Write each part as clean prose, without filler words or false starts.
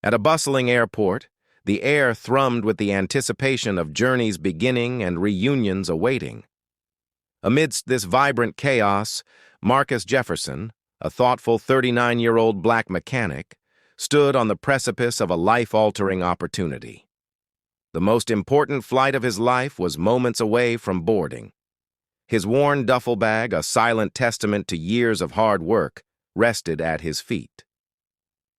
At a bustling airport, the air thrummed with the anticipation of journeys beginning and reunions awaiting. Amidst this vibrant chaos, Marcus Jefferson, a thoughtful 39-year-old black mechanic, stood on the precipice of a life-altering opportunity. The most important flight of his life was moments away from boarding. His worn duffel bag, a silent testament to years of hard work, rested at his feet.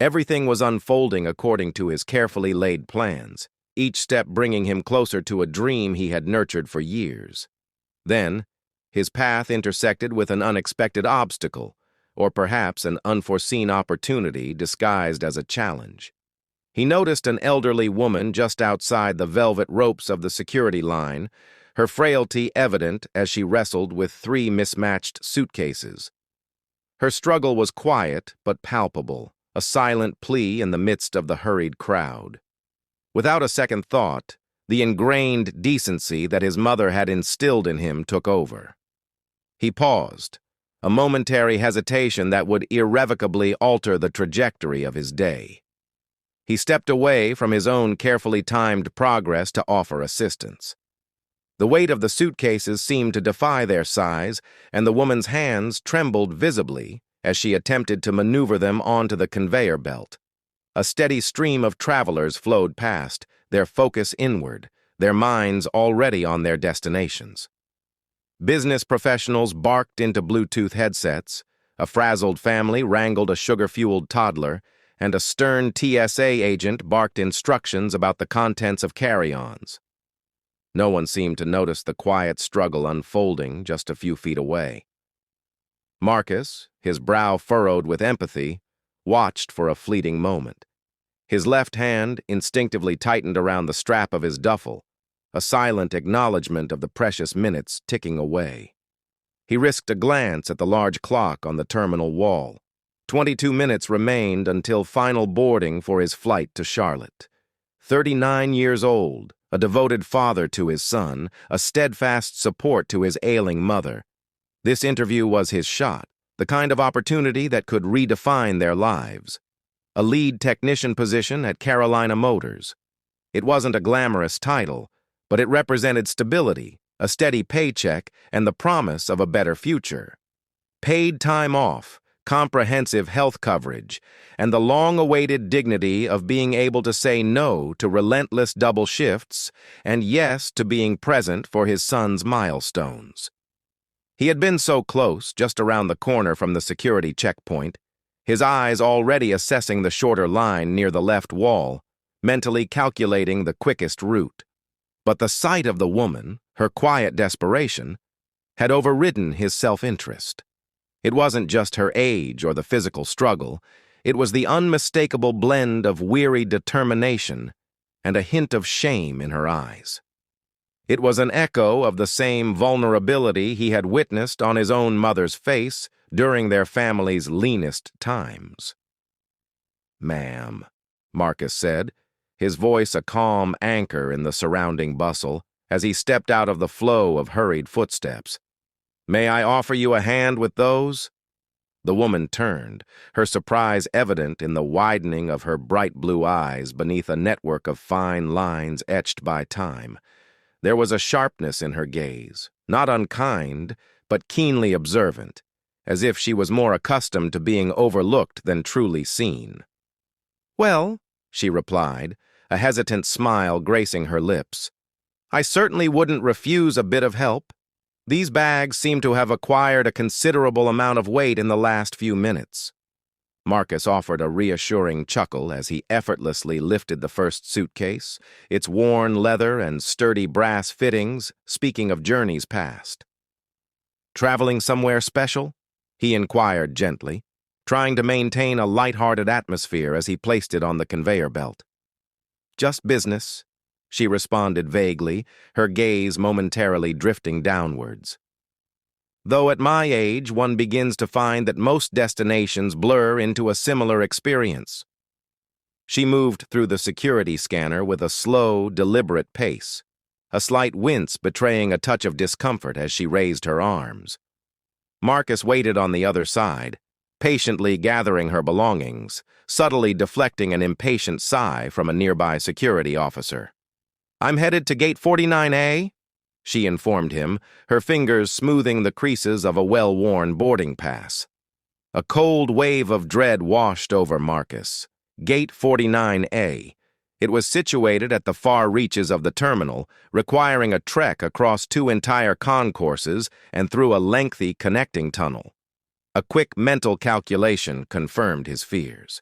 Everything was unfolding according to his carefully laid plans, each step bringing him closer to a dream he had nurtured for years. Then, his path intersected with an unexpected obstacle, or perhaps an unforeseen opportunity disguised as a challenge. He noticed an elderly woman just outside the velvet ropes of the security line, her frailty evident as she wrestled with 3 mismatched suitcases. Her struggle was quiet but palpable, a silent plea in the midst of the hurried crowd. Without a second thought, the ingrained decency that his mother had instilled in him took over. He paused, a momentary hesitation that would irrevocably alter the trajectory of his day. He stepped away from his own carefully timed progress to offer assistance. The weight of the suitcases seemed to defy their size, and the woman's hands trembled visibly as she attempted to maneuver them onto the conveyor belt. A steady stream of travelers flowed past, their focus inward, their minds already on their destinations. Business professionals barked into Bluetooth headsets, a frazzled family wrangled a sugar-fueled toddler, and a stern TSA agent barked instructions about the contents of carry-ons. No one seemed to notice the quiet struggle unfolding just a few feet away. Marcus, his brow furrowed with empathy, watched for a fleeting moment. His left hand instinctively tightened around the strap of his duffel, a silent acknowledgement of the precious minutes ticking away. He risked a glance at the large clock on the terminal wall. 22 minutes remained until final boarding for his flight to Charlotte. 39 years old, a devoted father to his son, a steadfast support to his ailing mother. This interview was his shot, the kind of opportunity that could redefine their lives. A lead technician position at Carolina Motors. It wasn't a glamorous title, but it represented stability, a steady paycheck, and the promise of a better future. Paid time off, comprehensive health coverage, and the long-awaited dignity of being able to say no to relentless double shifts and yes to being present for his son's milestones. He had been so close, just around the corner from the security checkpoint, his eyes already assessing the shorter line near the left wall, mentally calculating the quickest route. But the sight of the woman, her quiet desperation, had overridden his self-interest. It wasn't just her age or the physical struggle, it was the unmistakable blend of weary determination and a hint of shame in her eyes. It was an echo of the same vulnerability he had witnessed on his own mother's face during their family's leanest times. "Ma'am," Marcus said, his voice a calm anchor in the surrounding bustle, as he stepped out of the flow of hurried footsteps. "May I offer you a hand with those?" The woman turned, her surprise evident in the widening of her bright blue eyes beneath a network of fine lines etched by time. There was a sharpness in her gaze, not unkind, but keenly observant, as if she was more accustomed to being overlooked than truly seen. "Well," she replied, a hesitant smile gracing her lips, "I certainly wouldn't refuse a bit of help. These bags seem to have acquired a considerable amount of weight in the last few minutes." Marcus offered a reassuring chuckle as he effortlessly lifted the first suitcase, its worn leather and sturdy brass fittings speaking of journeys past. "Traveling somewhere special?" he inquired gently, trying to maintain a light-hearted atmosphere as he placed it on the conveyor belt. "Just business," she responded vaguely, her gaze momentarily drifting downwards. "Though at my age, one begins to find that most destinations blur into a similar experience." She moved through the security scanner with a slow, deliberate pace, a slight wince betraying a touch of discomfort as she raised her arms. Marcus waited on the other side, patiently gathering her belongings, subtly deflecting an impatient sigh from a nearby security officer. "I'm headed to Gate 49A," she informed him, her fingers smoothing the creases of a well-worn boarding pass. A cold wave of dread washed over Marcus. Gate 49A. It was situated at the far reaches of the terminal, requiring a trek across two entire concourses and through a lengthy connecting tunnel. A quick mental calculation confirmed his fears.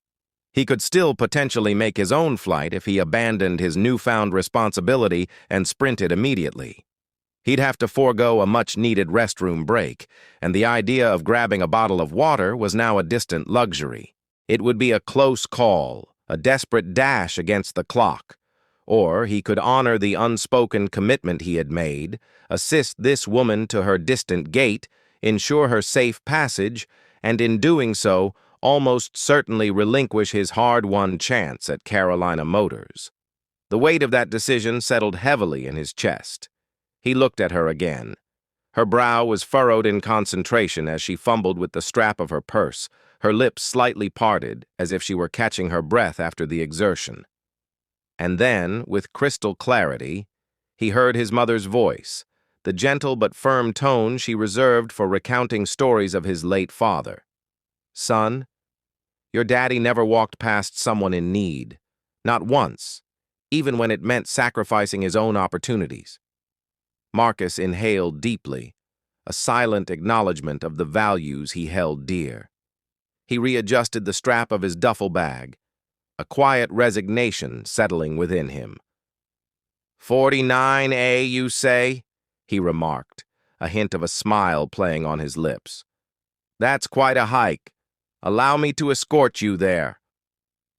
He could still potentially make his own flight if he abandoned his newfound responsibility and sprinted immediately. He'd have to forego a much-needed restroom break, and the idea of grabbing a bottle of water was now a distant luxury. It would be a close call, a desperate dash against the clock. Or he could honor the unspoken commitment he had made, assist this woman to her distant gate, ensure her safe passage, and in doing so, almost certainly relinquish his hard-won chance at Carolina Motors. The weight of that decision settled heavily in his chest. He looked at her again. Her brow was furrowed in concentration as she fumbled with the strap of her purse, her lips slightly parted as if she were catching her breath after the exertion. And then, with crystal clarity, he heard his mother's voice, the gentle but firm tone she reserved for recounting stories of his late father. "Son, your daddy never walked past someone in need. Not once, even when it meant sacrificing his own opportunities." Marcus inhaled deeply, a silent acknowledgement of the values he held dear. He readjusted the strap of his duffel bag, a quiet resignation settling within him. 49A, you say?" he remarked, a hint of a smile playing on his lips. "That's quite a hike. Allow me to escort you there."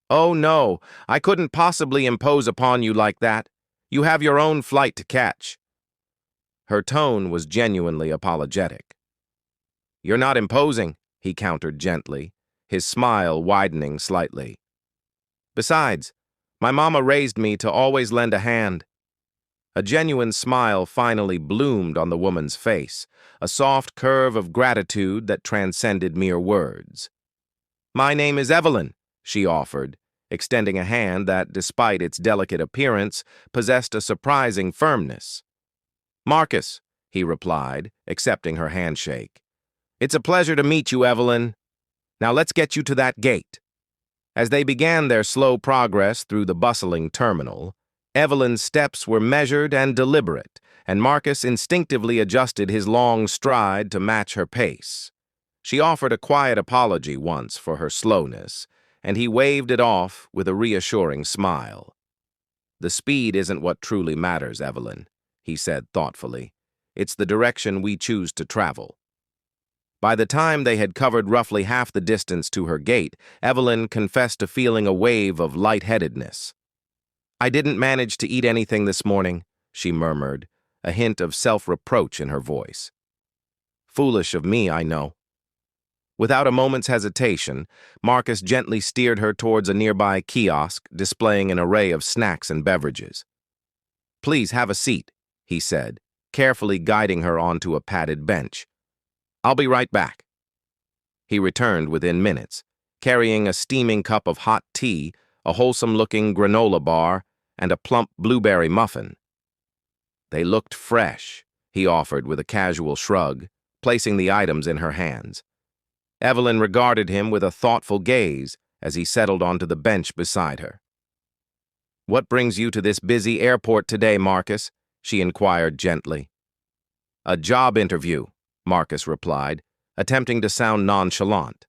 "Oh, no, I couldn't possibly impose upon you like that. You have your own flight to catch." Her tone was genuinely apologetic. "You're not imposing," he countered gently, his smile widening slightly. "Besides, my mama raised me to always lend a hand." A genuine smile finally bloomed on the woman's face, a soft curve of gratitude that transcended mere words. "My name is Evelyn," she offered, extending a hand that, despite its delicate appearance, possessed a surprising firmness. "Marcus," he replied, accepting her handshake. "It's a pleasure to meet you, Evelyn. Now let's get you to that gate." As they began their slow progress through the bustling terminal, Evelyn's steps were measured and deliberate, and Marcus instinctively adjusted his long stride to match her pace. She offered a quiet apology once for her slowness, and he waved it off with a reassuring smile. "The speed isn't what truly matters, Evelyn," he said thoughtfully. "It's the direction we choose to travel." By the time they had covered roughly half the distance to her gate, Evelyn confessed to feeling a wave of lightheadedness. "I didn't manage to eat anything this morning," she murmured, a hint of self-reproach in her voice. "Foolish of me, I know." Without a moment's hesitation, Marcus gently steered her towards a nearby kiosk displaying an array of snacks and beverages. "Please have a seat," he said, carefully guiding her onto a padded bench. "I'll be right back." He returned within minutes, carrying a steaming cup of hot tea, a wholesome-looking granola bar, and a plump blueberry muffin. "They looked fresh," he offered with a casual shrug, placing the items in her hands. Evelyn regarded him with a thoughtful gaze as he settled onto the bench beside her. "What brings you to this busy airport today, Marcus?" she inquired gently. "A job interview," Marcus replied, attempting to sound nonchalant,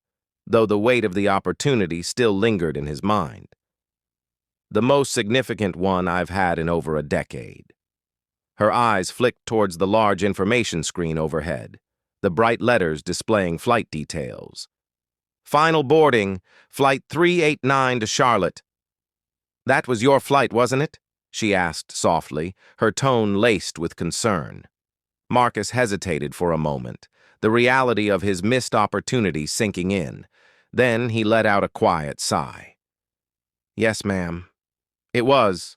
though the weight of the opportunity still lingered in his mind. "The most significant one I've had in over a decade." Her eyes flicked towards the large information screen overhead, the bright letters displaying flight details. "Final boarding, Flight 389 to Charlotte." "That was your flight, wasn't it?" she asked softly, her tone laced with concern. Marcus hesitated for a moment, the reality of his missed opportunity sinking in. Then he let out a quiet sigh. "Yes, ma'am. It was."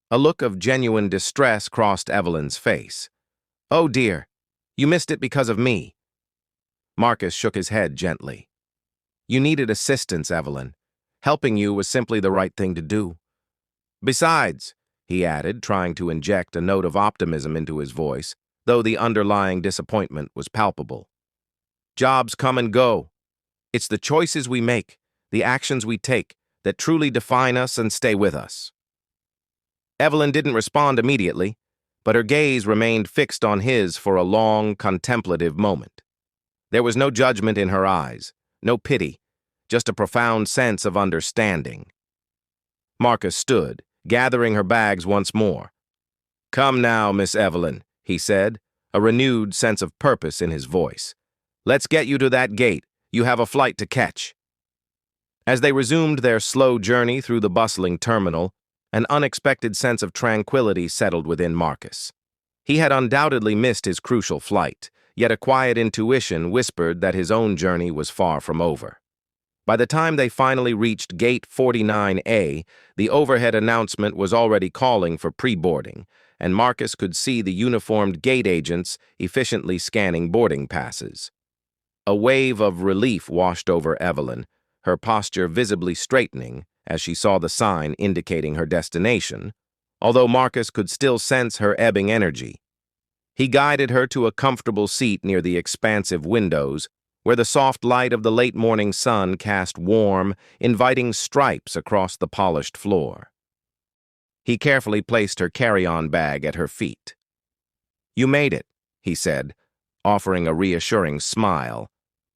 A look of genuine distress crossed Evelyn's face. "Oh dear, you missed it because of me." Marcus shook his head gently. You needed assistance, Evelyn. Helping you was simply the right thing to do. Besides, he added, trying to inject a note of optimism into his voice, though the underlying disappointment was palpable. Jobs come and go. It's the choices we make, the actions we take, that truly define us and stay with us. Evelyn didn't respond immediately, but her gaze remained fixed on his for a long, contemplative moment. There was no judgment in her eyes, no pity, just a profound sense of understanding. Marcus stood, gathering her bags once more. "Come now, Miss Evelyn," he said, a renewed sense of purpose in his voice. "Let's get you to that gate. You have a flight to catch." As they resumed their slow journey through the bustling terminal, an unexpected sense of tranquility settled within Marcus. He had undoubtedly missed his crucial flight, yet a quiet intuition whispered that his own journey was far from over. By the time they finally reached Gate 49A, the overhead announcement was already calling for pre-boarding, and Marcus could see the uniformed gate agents efficiently scanning boarding passes. A wave of relief washed over Evelyn, her posture visibly straightening as she saw the sign indicating her destination, although Marcus could still sense her ebbing energy. He guided her to a comfortable seat near the expansive windows, where the soft light of the late morning sun cast warm, inviting stripes across the polished floor. He carefully placed her carry-on bag at her feet. "You made it," he said, offering a reassuring smile,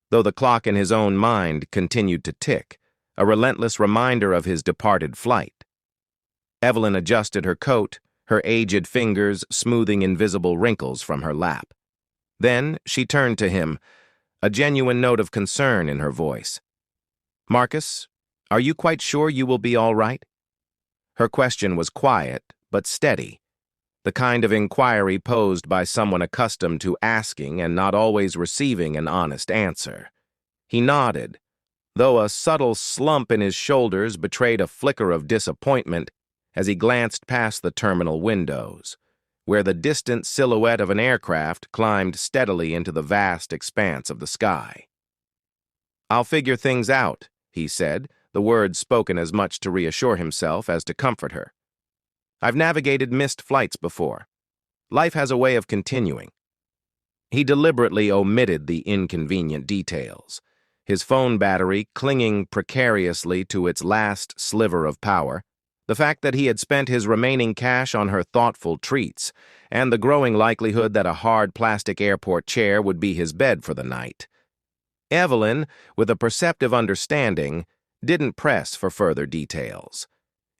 though the clock in his own mind continued to tick, a relentless reminder of his departed flight. Evelyn adjusted her coat, her aged fingers smoothing invisible wrinkles from her lap. Then she turned to him, a genuine note of concern in her voice. "Marcus, are you quite sure you will be all right?" Her question was quiet, but steady, the kind of inquiry posed by someone accustomed to asking and not always receiving an honest answer. He nodded, though a subtle slump in his shoulders betrayed a flicker of disappointment as he glanced past the terminal windows, where the distant silhouette of an aircraft climbed steadily into the vast expanse of the sky. "I'll figure things out," he said, the words spoken as much to reassure himself as to comfort her. "I've navigated missed flights before. Life has a way of continuing." He deliberately omitted the inconvenient details, his phone battery clinging precariously to its last sliver of power, the fact that he had spent his remaining cash on her thoughtful treats, and the growing likelihood that a hard plastic airport chair would be his bed for the night. Evelyn, with a perceptive understanding, didn't press for further details.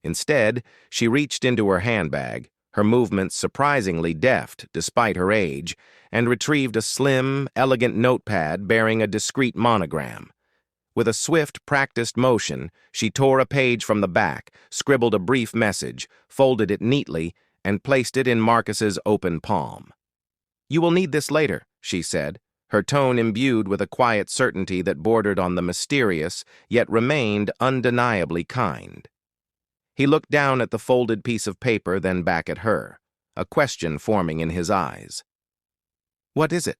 Instead, she reached into her handbag, her movements surprisingly deft despite her age, and retrieved a slim, elegant notepad bearing a discreet monogram. With a swift, practiced motion, she tore a page from the back, scribbled a brief message, folded it neatly, and placed it in Marcus's open palm. "You will need this later," she said, her tone imbued with a quiet certainty that bordered on the mysterious, yet remained undeniably kind. He looked down at the folded piece of paper, then back at her, a question forming in his eyes. "What is it?"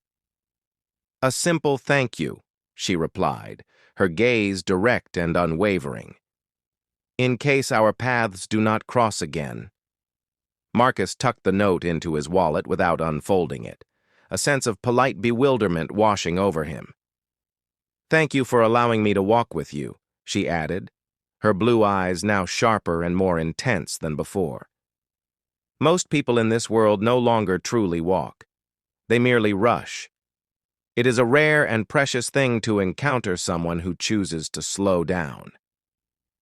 "A simple thank you," she replied, her gaze direct and unwavering. "In case our paths do not cross again." Marcus tucked the note into his wallet without unfolding it, a sense of polite bewilderment washing over him. "Thank you for allowing me to walk with you," she added, her blue eyes now sharper and more intense than before. "Most people in this world no longer truly walk. They merely rush. It is a rare and precious thing to encounter someone who chooses to slow down."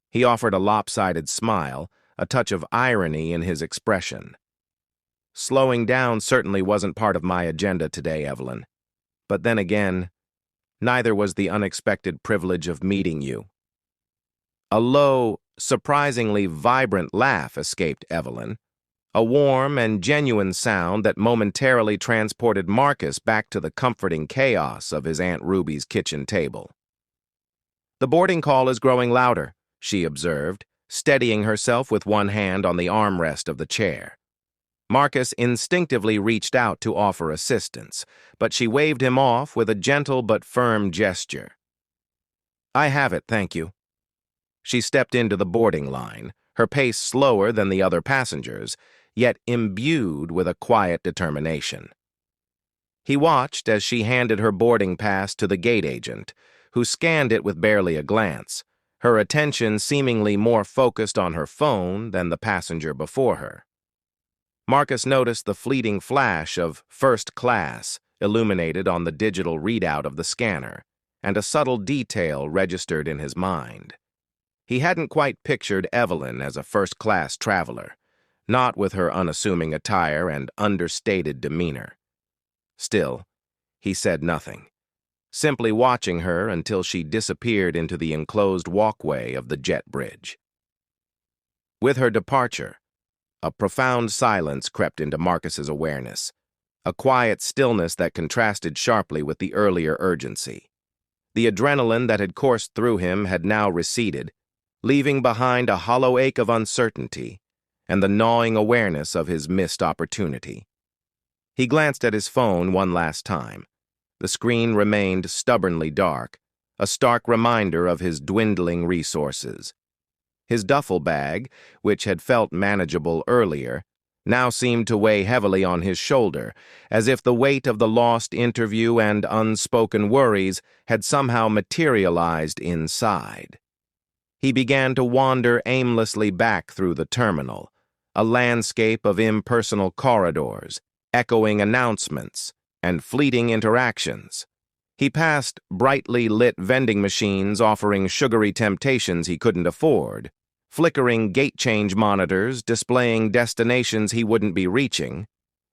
He offered a lopsided smile, a touch of irony in his expression. "Slowing down certainly wasn't part of my agenda today, Evelyn. But then again, neither was the unexpected privilege of meeting you." A low, surprisingly vibrant laugh escaped Evelyn, a warm and genuine sound that momentarily transported Marcus back to the comforting chaos of his Aunt Ruby's kitchen table. "The boarding call is growing louder," she observed, steadying herself with one hand on the armrest of the chair. Marcus instinctively reached out to offer assistance, but she waved him off with a gentle but firm gesture. I have it, thank you. She stepped into the boarding line, her pace slower than the other passengers, yet imbued with a quiet determination. He watched as she handed her boarding pass to the gate agent, who scanned it with barely a glance, her attention seemingly more focused on her phone than the passenger before her. Marcus noticed the fleeting flash of first class illuminated on the digital readout of the scanner, and a subtle detail registered in his mind. He hadn't quite pictured Evelyn as a first-class traveler, not with her unassuming attire and understated demeanor. Still, he said nothing, simply watching her until she disappeared into the enclosed walkway of the jet bridge. With her departure, a profound silence crept into Marcus's awareness, a quiet stillness that contrasted sharply with the earlier urgency. The adrenaline that had coursed through him had now receded, leaving behind a hollow ache of uncertainty and the gnawing awareness of his missed opportunity. He glanced at his phone one last time. The screen remained stubbornly dark, a stark reminder of his dwindling resources. His duffel bag, which had felt manageable earlier, now seemed to weigh heavily on his shoulder, as if the weight of the lost interview and unspoken worries had somehow materialized inside. He began to wander aimlessly back through the terminal, a landscape of impersonal corridors, echoing announcements, and fleeting interactions. He passed brightly lit vending machines offering sugary temptations he couldn't afford, flickering gate change monitors displaying destinations he wouldn't be reaching,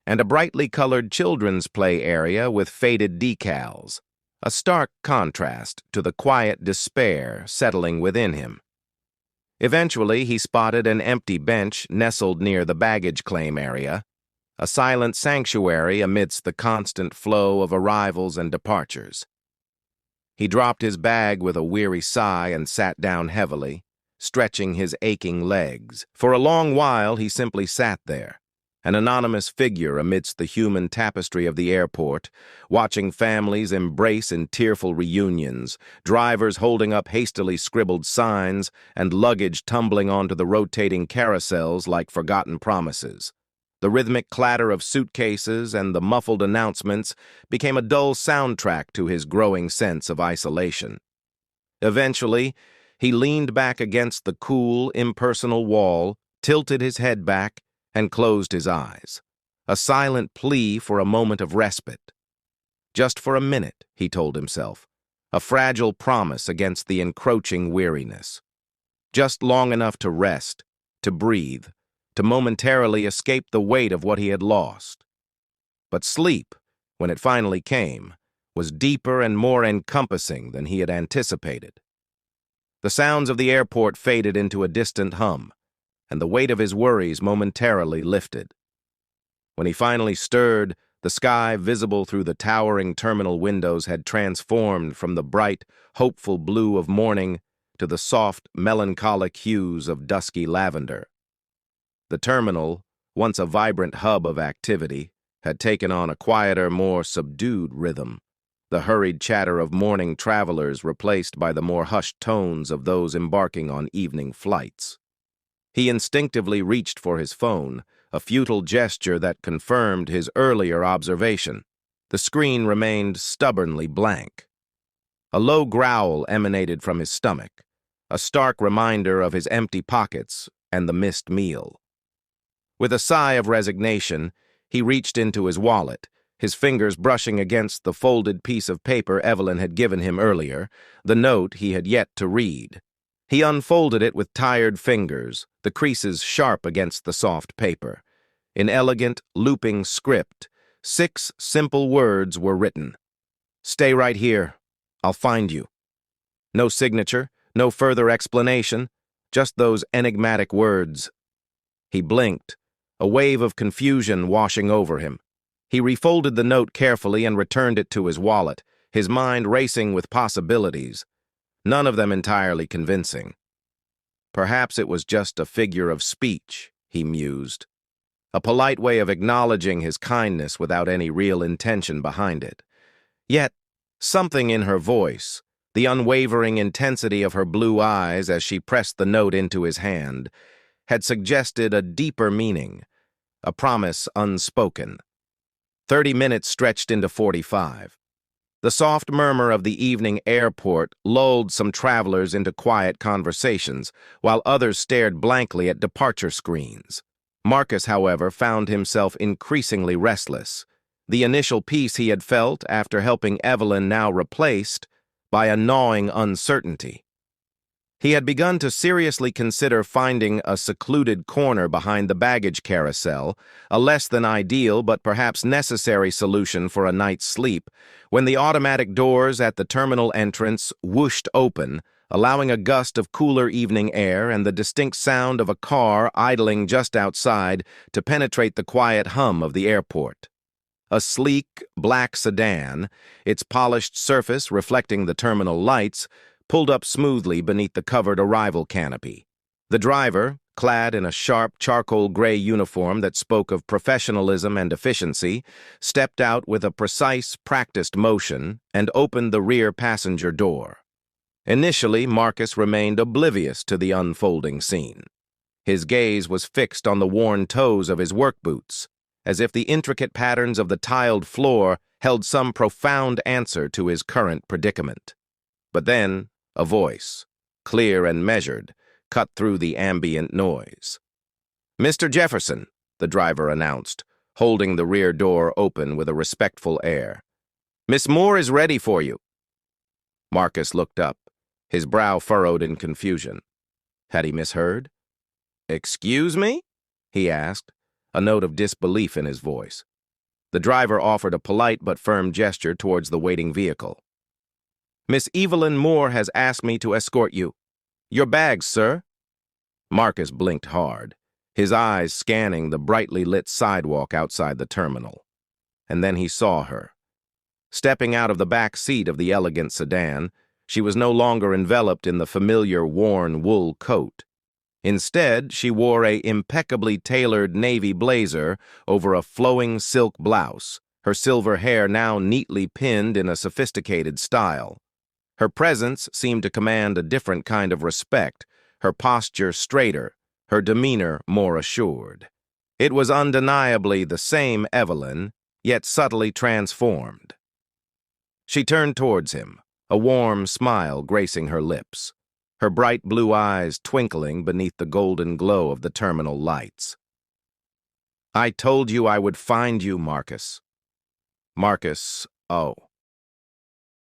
and a brightly colored children's play area with faded decals, a stark contrast to the quiet despair settling within him. Eventually, he spotted an empty bench nestled near the baggage claim area, a silent sanctuary amidst the constant flow of arrivals and departures. He dropped his bag with a weary sigh and sat down heavily, stretching his aching legs. For a long while, he simply sat there, an anonymous figure amidst the human tapestry of the airport, watching families embrace in tearful reunions, drivers holding up hastily scribbled signs, and luggage tumbling onto the rotating carousels like forgotten promises. The rhythmic clatter of suitcases and the muffled announcements became a dull soundtrack to his growing sense of isolation. Eventually, he leaned back against the cool, impersonal wall, tilted his head back, and closed his eyes, a silent plea for a moment of respite. Just for a minute, he told himself, a fragile promise against the encroaching weariness. Just long enough to rest, to breathe, to momentarily escape the weight of what he had lost. But sleep, when it finally came, was deeper and more encompassing than he had anticipated. The sounds of the airport faded into a distant hum, and the weight of his worries momentarily lifted. When he finally stirred, the sky visible through the towering terminal windows had transformed from the bright, hopeful blue of morning to the soft, melancholic hues of dusky lavender. The terminal, once a vibrant hub of activity, had taken on a quieter, more subdued rhythm, the hurried chatter of morning travelers replaced by the more hushed tones of those embarking on evening flights. He instinctively reached for his phone, a futile gesture that confirmed his earlier observation. The screen remained stubbornly blank. A low growl emanated from his stomach, a stark reminder of his empty pockets and the missed meal. With a sigh of resignation, he reached into his wallet, his fingers brushing against the folded piece of paper Evelyn had given him earlier, the note he had yet to read. He unfolded it with tired fingers, the creases sharp against the soft paper. In elegant, looping script, 6 simple words were written. "Stay right here. I'll find you." No signature, no further explanation, just those enigmatic words. He blinked, a wave of confusion washing over him. He refolded the note carefully and returned it to his wallet, his mind racing with possibilities, none of them entirely convincing. Perhaps it was just a figure of speech, he mused, a polite way of acknowledging his kindness without any real intention behind it. Yet, something in her voice, The unwavering intensity of her blue eyes as she pressed the note into his hand had suggested a deeper meaning, a promise unspoken. 30 minutes stretched into 45. The soft murmur of the evening airport lulled some travelers into quiet conversations, while others stared blankly at departure screens. Marcus, however, found himself increasingly restless. The initial peace he had felt after helping Evelyn now replaced by a gnawing uncertainty. He had begun to seriously consider finding a secluded corner behind the baggage carousel, a less than ideal but perhaps necessary solution for a night's sleep, when the automatic doors at the terminal entrance whooshed open, allowing a gust of cooler evening air and the distinct sound of a car idling just outside to penetrate the quiet hum of the airport. A sleek, black sedan, its polished surface reflecting the terminal lights, pulled up smoothly beneath the covered arrival canopy. The driver, clad in a sharp charcoal gray uniform that spoke of professionalism and efficiency, stepped out with a precise, practiced motion and opened the rear passenger door. Initially, Marcus remained oblivious to the unfolding scene. His gaze was fixed on the worn toes of his work boots, as if the intricate patterns of the tiled floor held some profound answer to his current predicament. But then, a voice, clear and measured, cut through the ambient noise. "Mr. Jefferson," the driver announced, holding the rear door open with a respectful air. "Miss Moore is ready for you." Marcus looked up, his brow furrowed in confusion. Had he misheard? "Excuse me?" he asked, a note of disbelief in his voice. The driver offered a polite but firm gesture towards the waiting vehicle. "Miss Evelyn Moore has asked me to escort you. Your bags, sir." Marcus blinked hard, his eyes scanning the brightly lit sidewalk outside the terminal. And then he saw her. Stepping out of the back seat of the elegant sedan, she was no longer enveloped in the familiar worn wool coat. Instead, she wore a impeccably tailored navy blazer over a flowing silk blouse, her silver hair now neatly pinned in a sophisticated style. Her presence seemed to command a different kind of respect, her posture straighter, her demeanor more assured. It was undeniably the same Evelyn, yet subtly transformed. She turned towards him, a warm smile gracing her lips, her bright blue eyes twinkling beneath the golden glow of the terminal lights. "I told you I would find you, Marcus." Marcus, oh.